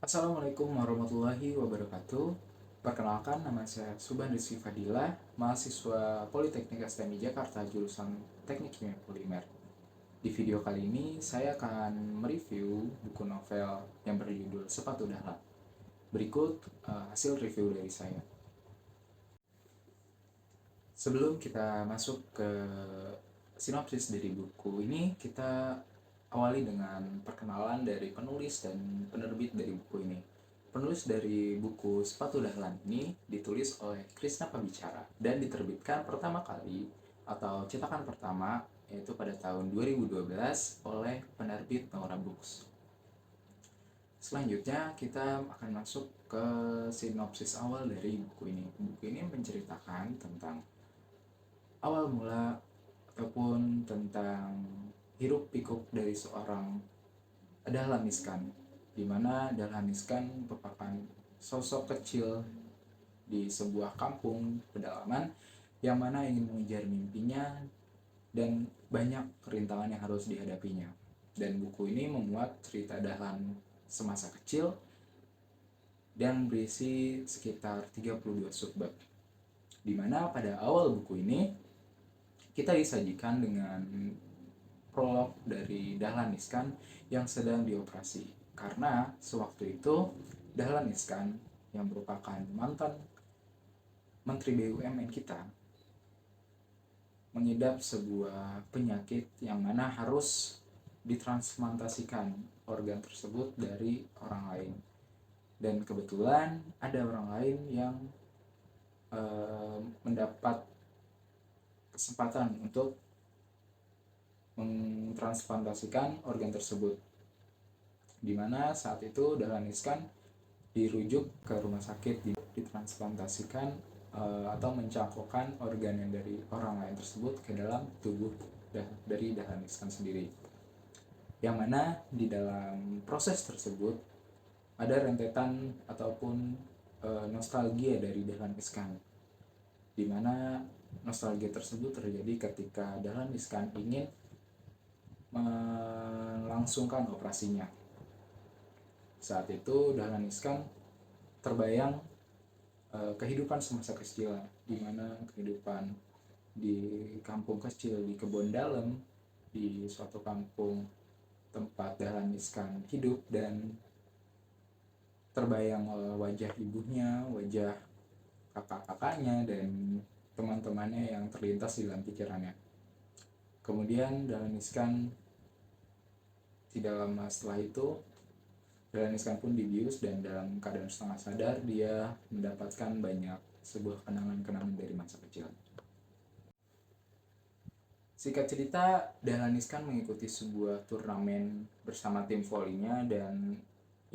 Assalamualaikum warahmatullahi wabarakatuh. Perkenalkan, nama saya Subhan Rizky Fadilah, mahasiswa Politeknik STMI Jakarta jurusan Teknik Kimia Polimer. Di video kali ini saya akan mereview buku novel yang berjudul Sepatu Dahlan. Berikut hasil review dari saya. Sebelum kita masuk ke sinopsis dari buku ini, kita awali dengan perkenalan dari penulis dan penerbit dari buku ini. Penulis dari buku Sepatu Dahlan ini ditulis oleh Krisna Pabicara dan diterbitkan pertama kali atau cetakan pertama yaitu pada tahun 2012 oleh penerbit Naura Books. Selanjutnya kita akan masuk ke sinopsis awal dari buku ini. Buku ini menceritakan tentang awal mula ataupun tentang hiruk pikuk dari seorang Dahlan Iskan, di mana Dahlan Iskan merupakan sosok kecil di sebuah kampung pedalaman yang mana ingin mengejar mimpinya dan banyak kerintangan yang harus dihadapinya. Dan buku ini memuat cerita Dahlan semasa kecil dan berisi sekitar 32 subbab. Di mana pada awal buku ini kita disajikan dengan prolog dari Dahlan Iskan yang sedang dioperasi. Karena sewaktu itu Dahlan Iskan yang merupakan mantan Menteri BUMN kita mengidap sebuah penyakit yang mana harus ditransplantasikan organ tersebut dari orang lain. Dan kebetulan ada orang lain yang mendapat kesempatan untuk mentransplantasikan organ tersebut, di mana saat itu Dahlan Iskan dirujuk ke rumah sakit ditransplantasikan atau mencangkokkan organ yang dari orang lain tersebut ke dalam tubuh dari Dahlan Iskan sendiri, yang mana di dalam proses tersebut ada rentetan ataupun nostalgia dari Dahlan Iskan, di mana nostalgia tersebut terjadi ketika Dahlan Iskan ingin melangsungkan operasinya. Saat itu Dahlan Iskan terbayang kehidupan semasa kecil, di mana kehidupan di kampung kecil di Kebon Dalem, di suatu kampung tempat Dahlan Iskan hidup, dan terbayang wajah ibunya, wajah kakak-kakaknya, dan teman-temannya yang terlintas di dalam pikirannya. Kemudian Dahlan Iskan tidak lama setelah itu Dahlan Iskan pun dibius, dan dalam keadaan setengah sadar dia mendapatkan banyak sebuah kenangan-kenangan dari masa kecil. Singkat cerita, Dahlan Iskan mengikuti sebuah turnamen bersama tim volinya, dan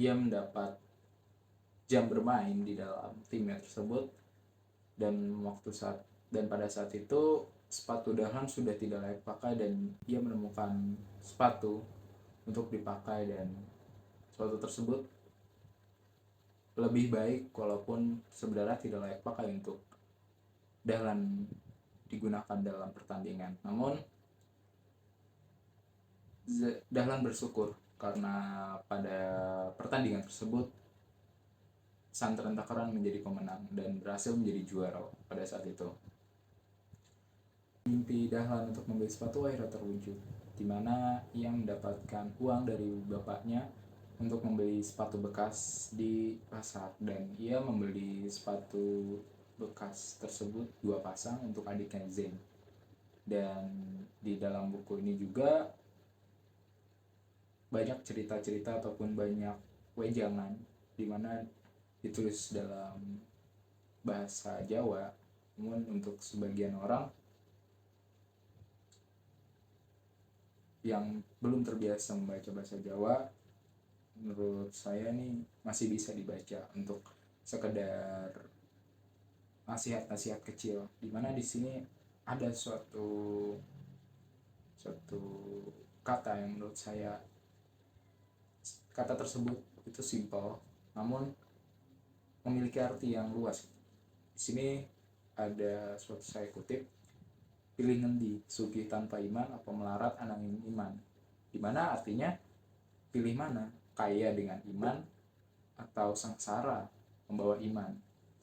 ia mendapat jam bermain di dalam timnya tersebut. Dan pada saat itu sepatu Dahlan sudah tidak layak pakai, dan ia menemukan sepatu untuk dipakai, dan sepatu tersebut lebih baik walaupun sebenarnya tidak layak pakai untuk Dahlan digunakan dalam pertandingan. Namun Dahlan bersyukur karena pada pertandingan tersebut Santren Takaran menjadi pemenang dan berhasil menjadi juara pada saat itu. Mimpi Dahlan untuk membeli sepatu akhirnya terwujud, di mana ia mendapatkan uang dari bapaknya untuk membeli sepatu bekas di pasar, dan ia membeli sepatu bekas tersebut 2 pasang untuk adiknya Zain. Dan di dalam buku ini juga banyak cerita-cerita ataupun banyak wejangan di mana ditulis dalam bahasa Jawa, namun untuk sebagian orang yang belum terbiasa membaca bahasa Jawa, menurut saya nih masih bisa dibaca untuk sekedar nasihat-nasihat kecil, dimana di sini ada suatu kata yang menurut saya kata tersebut itu simpel namun memiliki arti yang luas. Di sini ada suatu, saya kutip, pilih ngendi sugih tanpa iman apa melarat ananging iman, dimana artinya pilih mana, kaya dengan iman atau sengsara membawa iman,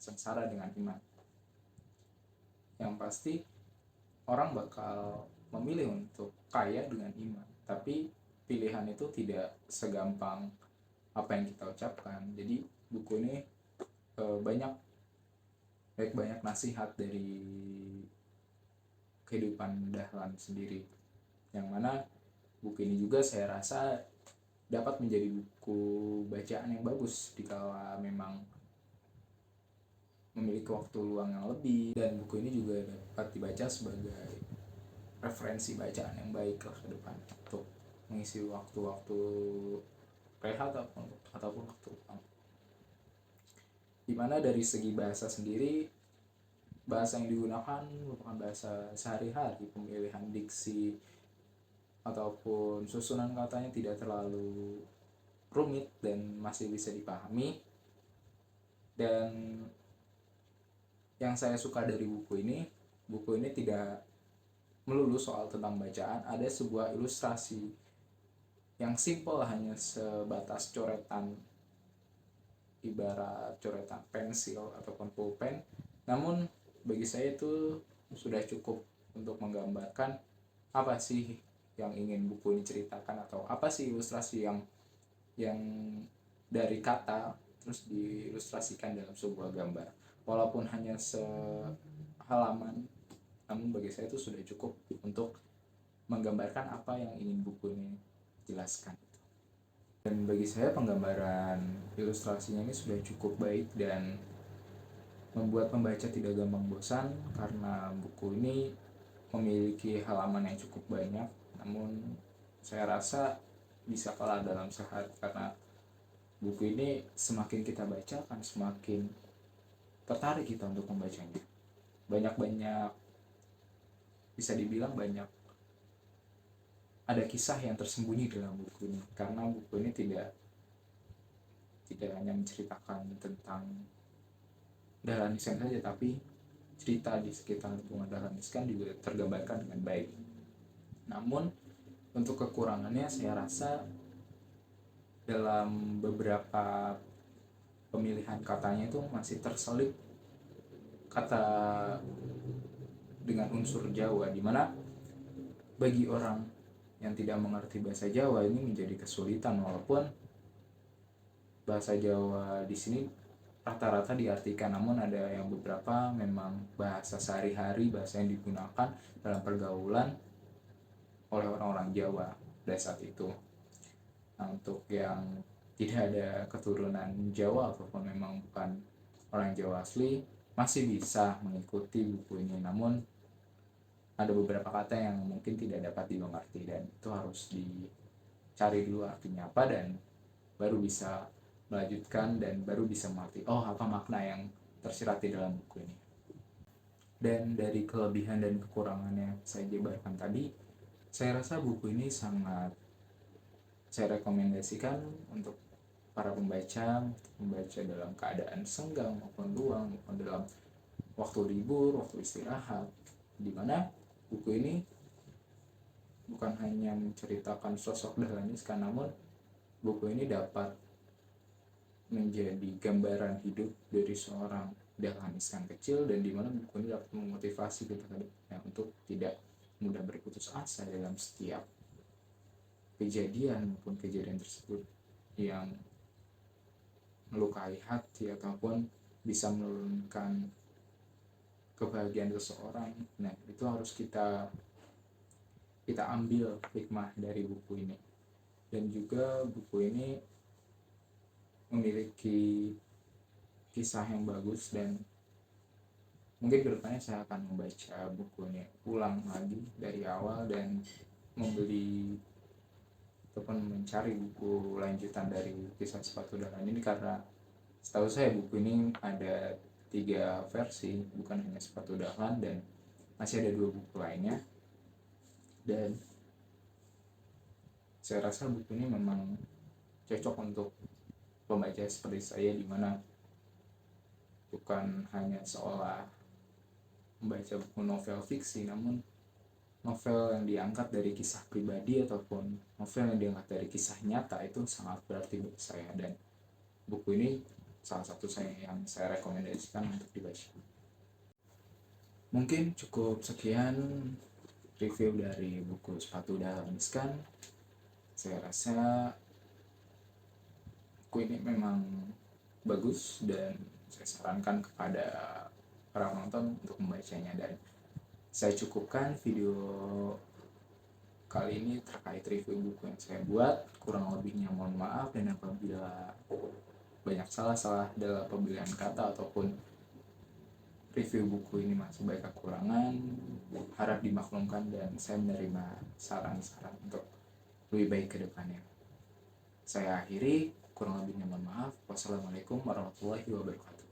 sengsara dengan iman. Yang pasti orang bakal memilih untuk kaya dengan iman, tapi pilihan itu tidak segampang apa yang kita ucapkan. Jadi buku ini banyak nasihat dari kehidupan Dahlan sendiri, yang mana buku ini juga saya rasa dapat menjadi buku bacaan yang bagus jika memang memiliki waktu luang yang lebih, dan buku ini juga dapat dibaca sebagai referensi bacaan yang baik lah ke depan untuk mengisi waktu-waktu rehat ataupun waktu luang. Dimana dari segi bahasa sendiri, bahasa yang digunakan merupakan bahasa sehari-hari, pemilihan diksi ataupun susunan katanya tidak terlalu rumit dan masih bisa dipahami. Dan yang saya suka dari buku ini tidak melulu soal tentang bacaan, ada sebuah ilustrasi yang simple, hanya sebatas coretan, ibarat coretan pensil ataupun pulpen, namun bagi saya itu sudah cukup untuk menggambarkan apa sih yang ingin buku ini ceritakan, atau apa sih ilustrasi yang dari kata terus diilustrasikan dalam sebuah gambar. Walaupun hanya sehalaman, namun bagi saya itu sudah cukup untuk menggambarkan apa yang ingin buku ini jelaskan. Dan bagi saya penggambaran ilustrasinya ini sudah cukup baik dan membuat pembaca tidak gampang bosan, karena buku ini memiliki halaman yang cukup banyak, namun saya rasa bisa kalah dalam sehari, karena buku ini semakin kita baca akan semakin tertarik kita untuk membacanya. Banyak bisa dibilang banyak ada kisah yang tersembunyi dalam buku ini, karena buku ini tidak hanya menceritakan tentang Dahlan Iskan saja, tapi cerita di sekitar lingkungan Dahlan Iskan juga tergambarkan dengan baik. Namun untuk kekurangannya saya rasa dalam beberapa pemilihan katanya itu masih terselip kata dengan unsur Jawa, dimana bagi orang yang tidak mengerti bahasa Jawa ini menjadi kesulitan, walaupun bahasa Jawa di sini rata-rata diartikan, namun ada yang beberapa memang bahasa sehari-hari, bahasa yang digunakan dalam pergaulan oleh orang-orang Jawa pada saat itu. Nah, untuk yang tidak ada keturunan Jawa ataupun memang bukan orang Jawa asli, masih bisa mengikuti buku ini, namun ada beberapa kata yang mungkin tidak dapat dimengerti, dan itu harus dicari dulu artinya apa, dan baru bisa melanjutkan dan baru bisa mengerti apa makna yang tersirat di dalam buku ini. Dan dari kelebihan dan kekurangannya saya jabarkan tadi, saya rasa buku ini sangat saya rekomendasikan untuk para pembaca dalam keadaan senggang maupun luang, maupun dalam waktu libur, waktu istirahat, dimana buku ini bukan hanya menceritakan sosok Dahlan Iskan, namun buku ini dapat menjadi gambaran hidup dari seorang Dahlan Iskan kecil, dan dimana buku ini dapat memotivasi kita untuk tidak mudah berputus asa dalam setiap kejadian maupun kejadian tersebut yang melukai hati ataupun bisa menurunkan kebahagiaan seseorang. Nah, itu harus kita ambil hikmah dari buku ini. Dan juga buku ini memiliki kisah yang bagus, dan mungkin kedepannya saya akan membaca buku ini ulang lagi dari awal dan membeli ataupun mencari buku lanjutan dari kisah sepatu Dahlan ini, karena setahu saya buku ini ada 3 versi, bukan hanya sepatu Dahlan, dan masih ada 2 buku lainnya. Dan saya rasa buku ini memang cocok untuk pembaca seperti saya, dimana bukan hanya seolah membaca buku novel fiksi, namun novel yang diangkat dari kisah pribadi ataupun novel yang diangkat dari kisah nyata itu sangat berarti bagi saya. Dan buku ini salah satu yang saya rekomendasikan untuk dibaca. Mungkin cukup sekian review dari buku Sepatu Dahlan Iskan. Saya rasa buku ini memang bagus dan saya sarankan kepada para penonton untuk membacanya. Dan saya cukupkan video kali ini terkait review buku yang saya buat. Kurang lebihnya mohon maaf, dan apabila banyak salah-salah dalam pemilihan kata ataupun review buku ini masih banyak kekurangan, harap dimaklumkan dan saya menerima saran-saran untuk lebih baik ke depannya. Saya akhiri, kurang lebihnya mohon maaf. Wassalamualaikum warahmatullahi wabarakatuh.